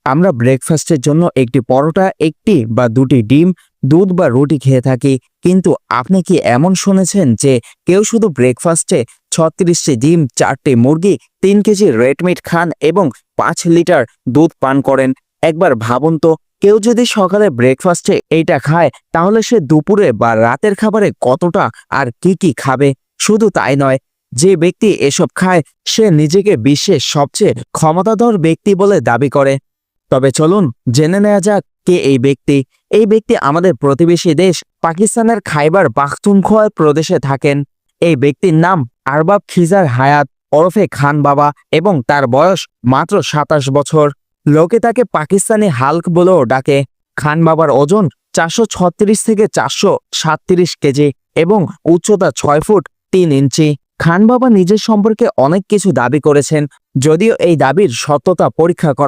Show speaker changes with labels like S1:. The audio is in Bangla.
S1: আমরা ব্রেকফাস্টের জন্য একটি পরোটা, একটি বা দুটি ডিম, দুধ বা রুটি খেয়ে থাকি। কিন্তু আপনি কি এমন শুনেছেন যে কেউ শুধু ব্রেকফাস্টে 36টি ডিম, 4টি মুরগি, 3 কেজি রেড মিট খান এবং 5 লিটার দুধ পান করেন? একবার ভাবুন তো, কেউ যদি সকালে ব্রেকফাস্টে এইটা খায় তাহলে সে দুপুরে বা রাতের খাবারে কতটা আর কি কি খাবে? শুধু তাই নয়, যে ব্যক্তি এসব খায় সে নিজেকে বিশ্বের সবচেয়ে ক্ষমতাধর ব্যক্তি বলে দাবি করে। তবে চলুন জেনে নেওয়া যাক কে এই ব্যক্তি। এই ব্যক্তি আমাদের প্রতিবেশী দেশ পাকিস্তানের খাইবার পাখতুনখোয়া প্রদেশে থাকেন। এই ব্যক্তির নাম আরবাব খিজার হায়াত ওরফে খান বাবা এবং তার বয়স মাত্র 27 বছর। লোকে তাকে পাকিস্তানি হাল্ক বলেও ডাকে। খান বাবার ওজন 436 থেকে 437 কেজি এবং উচ্চতা 6 ফুট 3 ইঞ্চি। খান বাবা নিজের সম্পর্কে অনেক কিছু দাবি করেছেন, যদিও এই দাবির সত্যতা পরীক্ষা করা